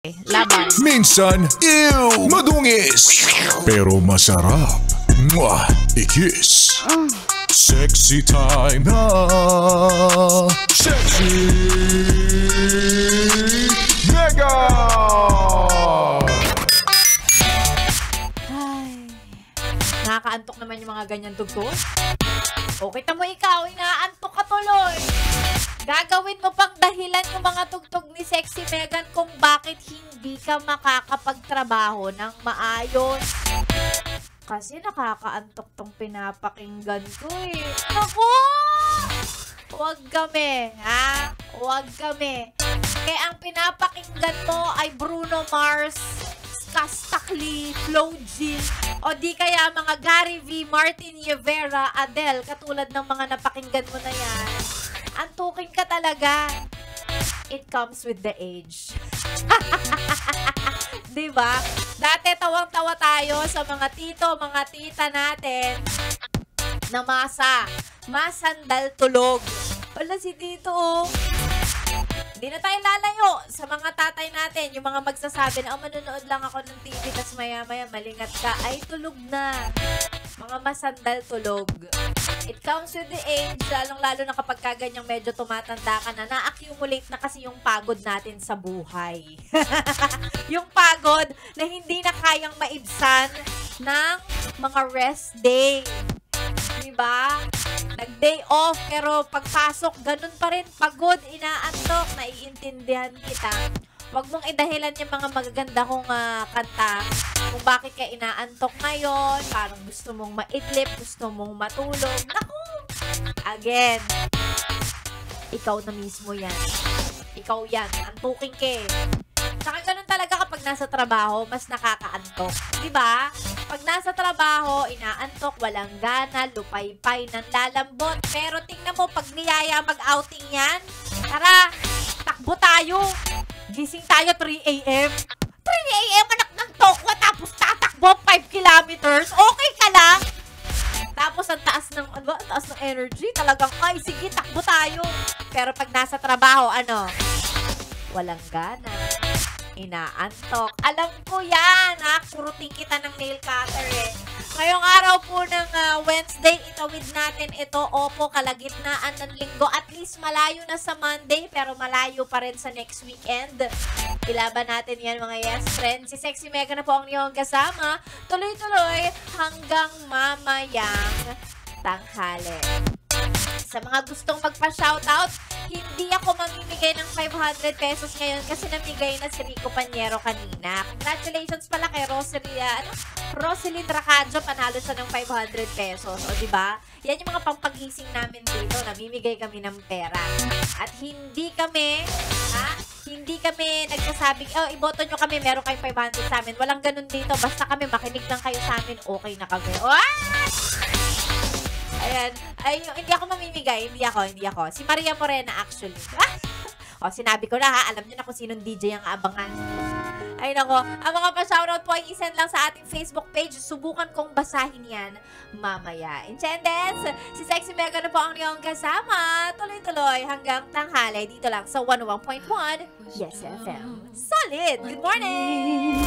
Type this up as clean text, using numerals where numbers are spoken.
Laban. Minsan, ew, madungis. Pero masarap. Mwah, ikis. Sexy time na. Sexy Mega! Ay, nakakaantok naman yung mga ganyan tugtog. O, kita mo ikaw, inaantok ka tuloy. Gagawin mo pang dahilan yung mga tugtog ni Sexy Megan kung bakit hindi ka makakapagtrabaho ng maayos. Kasi nakakaantok tong pinapakinggan ko eh. Naku! Huwag kami, ha? Huwag kami. Kaya ang pinapakinggan mo ay Bruno Mars, Kastakli, Flo G, o di kaya mga Gary V, Martin Rivera, Adele, katulad ng mga napakinggan mo na yan. Antukin ka talaga. It comes with the age. Diba? Dati tawang-tawa tayo sa mga tito, mga tita natin na masandal tulog. Wala si tito, oh. Hindi na tayo lalayo sa mga tatay natin, yung mga magsasabi na, manonood lang ako ng TV, tas maya-maya malingat ka, ay tulog na. Mga masandal tulog. It comes with the age, lalong-lalo na kapag kaganyang medyo tumatanda ka na, na-accumulate na kasi yung pagod natin sa buhay. Yung pagod na hindi na kayang maibsan ng mga rest day. Diba? Nag-day off, pero pagpasok, ganun pa rin, pagod, inaantok, naiintindihan kita. Huwag mong idahilan yung mga magaganda kong kanta kung bakit ka inaantok ngayon, parang gusto mong maidlip, gusto mong matulog. Naku! Again, ikaw na mismo yan. Ikaw yan, antuking ka. Saka ganun talaga kapag nasa trabaho, mas nakakaantok. Diba? Pag nasa trabaho, inaantok, walang gana, lupaypay, nanlalambot. Pero tingnan mo, pag niyaya mag-outing yan, tara, takbo tayo. Gising tayo 3 a.m. 3 a.m. anak ng tokwa, tapos tatakbo 5 kilometers. Okay ka lang? Tapos ang taas ng energy, talagang, ay, sige, takbo tayo. Pero pag nasa trabaho, walang gana. Inaantok. Alam ko yan, ha? Kurutin kita ng nail cutter, eh. Ngayong araw po ng Wednesday, itawid natin ito. Opo, kalagitnaan ng linggo. At least malayo na sa Monday, pero malayo pa rin sa next weekend. Ilaban natin yan, mga yes friends. Si Sexy Mega na po ang iyong kasama. Tuloy-tuloy hanggang mamayang tanghali. Sa mga gustong magpa-shoutout, hindi ako mamimigay ng 500 pesos ngayon kasi namigay na si Rico Panyero kanina. Congratulations pala kay Roselyn Racadio, panalo siya ng 500 pesos. O diba? Yan yung mga pampagising namin dito. Namimigay kami ng pera. At hindi kami nagsasabing, iboto nyo kami, meron kayong 500 sa amin. Walang ganun dito. Basta kami, makinig lang kayo sa amin, okay na kami. What? Ayan. Ay, hindi ako mamimigay. Hindi ako. Si Maria Morena actually. O, sinabi ko na ha. Alam niyo na kung sinong DJ ang aabangan. Ay, nako. Ang mga pa-shoutout po ay isend lang sa ating Facebook page. Subukan kong basahin yan mamaya. Enchandes, si Sexy Mega na po ang iyong kasama. Tuloy-tuloy hanggang tanghali. Dito lang sa 101.1 Yes FM. Solid! Good morning!